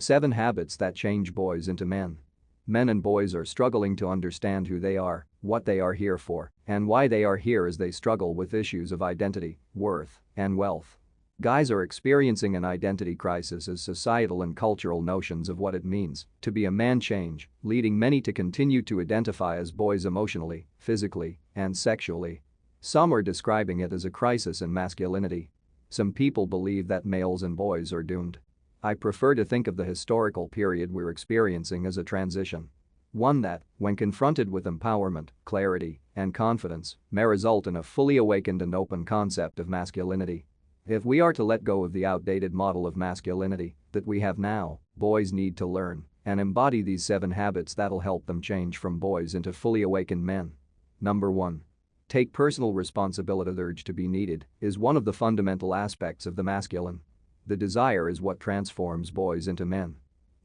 7 Habits that change boys into men. Men and boys are struggling to understand who they are, what they are here for, and why they are here as they struggle with issues of identity, worth, and wealth. Guys are experiencing an identity crisis as societal and cultural notions of what it means to be a man change, leading many to continue to identify as boys emotionally, physically, and sexually. Some are describing it as a crisis in masculinity. Some people believe that males and boys are doomed. I prefer to think of the historical period we're experiencing as a transition. One that, when confronted with empowerment, clarity, and confidence, may result in a fully awakened and open concept of masculinity. If we are to let go of the outdated model of masculinity that we have now, boys need to learn and embody these 7 habits that'll help them change from boys into fully awakened men. Number 1. Take personal responsibility. The urge to be needed is one of the fundamental aspects of the masculine. The desire is what transforms boys into men.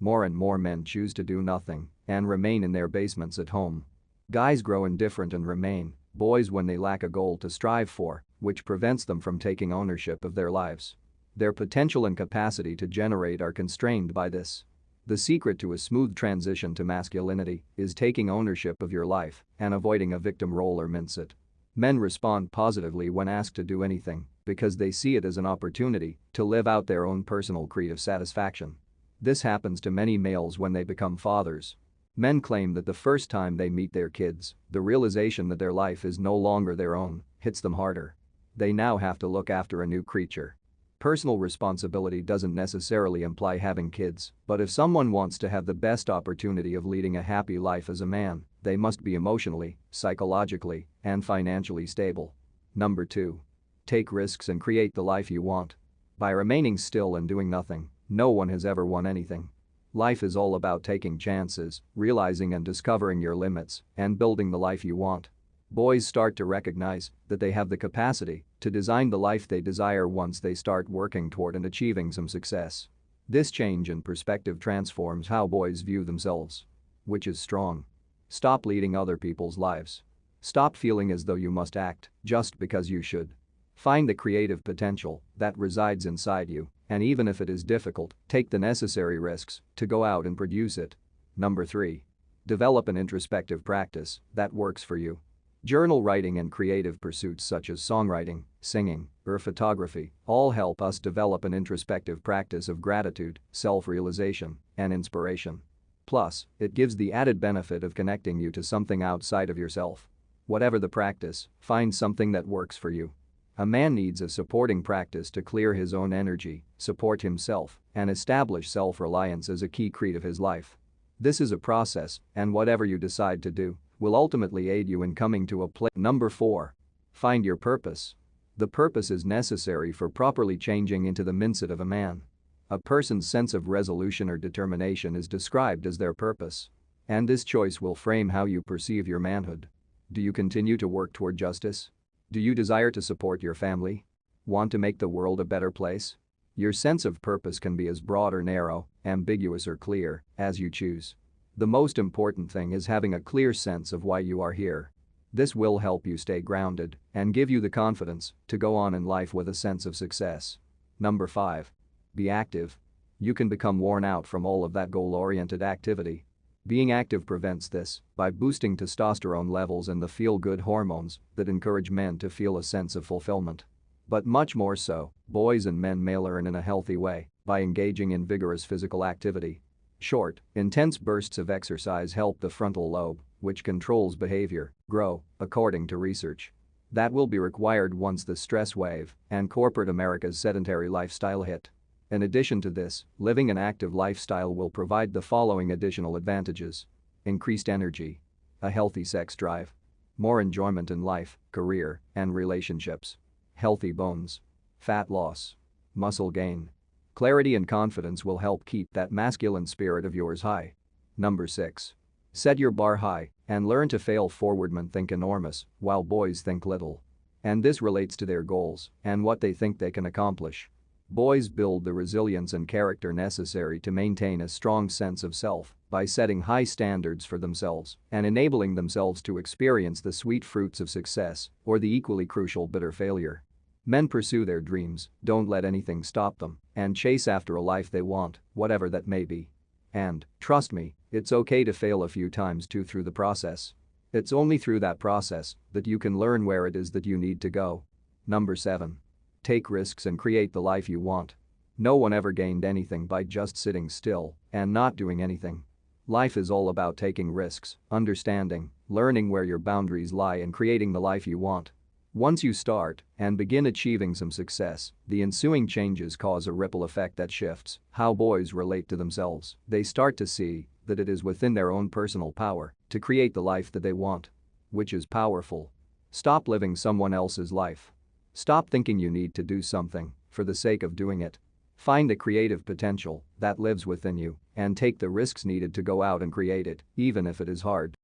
More and more men choose to do nothing and remain in their basements at home. Guys grow indifferent and remain boys when they lack a goal to strive for, which prevents them from taking ownership of their lives. Their potential and capacity to generate are constrained by this. The secret to a smooth transition to masculinity is taking ownership of your life and avoiding a victim role or mince it. Men respond positively when asked to do anything because they see it as an opportunity to live out their own personal creative satisfaction. This happens to many males when they become fathers. Men claim that the first time they meet their kids, the realization that their life is no longer their own hits them harder. They now have to look after a new creature. Personal responsibility doesn't necessarily imply having kids, but if someone wants to have the best opportunity of leading a happy life as a man, they must be emotionally, psychologically, and financially stable. Number 2. Take risks and create the life you want. By remaining still and doing nothing, no one has ever won anything. Life is all about taking chances, realizing and discovering your limits, and building the life you want. Boys start to recognize that they have the capacity to design the life they desire once they start working toward and achieving some success. This change in perspective transforms how boys view themselves. Which is strong. Stop leading other people's lives. Stop feeling as though you must act just because you should. Find the creative potential that resides inside you, and even if it is difficult, take the necessary risks to go out and produce it. Number 3. Develop an introspective practice that works for you. Journal writing and creative pursuits such as songwriting, singing, or photography all help us develop an introspective practice of gratitude, self-realization, and inspiration. Plus, it gives the added benefit of connecting you to something outside of yourself. Whatever the practice, find something that works for you. A man needs a supporting practice to clear his own energy, support himself, and establish self-reliance as a key creed of his life. This is a process, and whatever you decide to do will ultimately aid you in coming to a place. Number 4. Find your purpose. The purpose is necessary for properly changing into the mindset of a man. A person's sense of resolution or determination is described as their purpose. And this choice will frame how you perceive your manhood. Do you continue to work toward justice? Do you desire to support your family? Want to make the world a better place? Your sense of purpose can be as broad or narrow, ambiguous or clear, as you choose. The most important thing is having a clear sense of why you are here. This will help you stay grounded and give you the confidence to go on in life with a sense of success. Number 5. Be active. You can become worn out from all of that goal-oriented activity. Being active prevents this by boosting testosterone levels and the feel-good hormones that encourage men to feel a sense of fulfillment. But much more so, boys and men may learn in a healthy way by engaging in vigorous physical activity. Short, intense bursts of exercise help the frontal lobe, which controls behavior, grow, according to research. That will be required once the stress wave and corporate America's sedentary lifestyle hit. In addition to this, living an active lifestyle will provide the following additional advantages: increased energy, a healthy sex drive, more enjoyment in life, career, and relationships, healthy bones, fat loss, muscle gain. Clarity and confidence will help keep that masculine spirit of yours high. Number 6. Set your bar high and learn to fail forward. Men think enormous, while boys think little. And this relates to their goals and what they think they can accomplish. Boys build the resilience and character necessary to maintain a strong sense of self by setting high standards for themselves and enabling themselves to experience the sweet fruits of success or the equally crucial bitter failure. Men pursue their dreams, don't let anything stop them, and chase after a life they want, whatever that may be. And, trust me, it's okay to fail a few times too through the process. It's only through that process that you can learn where it is that you need to go. Number 7. Take risks and create the life you want. No one ever gained anything by just sitting still and not doing anything. Life is all about taking risks, understanding, learning where your boundaries lie and creating the life you want. Once you start and begin achieving some success, the ensuing changes cause a ripple effect that shifts how boys relate to themselves. They start to see that it is within their own personal power to create the life that they want. Which is powerful. Stop living someone else's life. Stop thinking you need to do something for the sake of doing it. Find the creative potential that lives within you and take the risks needed to go out and create it, even if it is hard.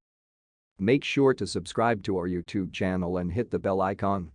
Make sure to subscribe to our YouTube channel and hit the bell icon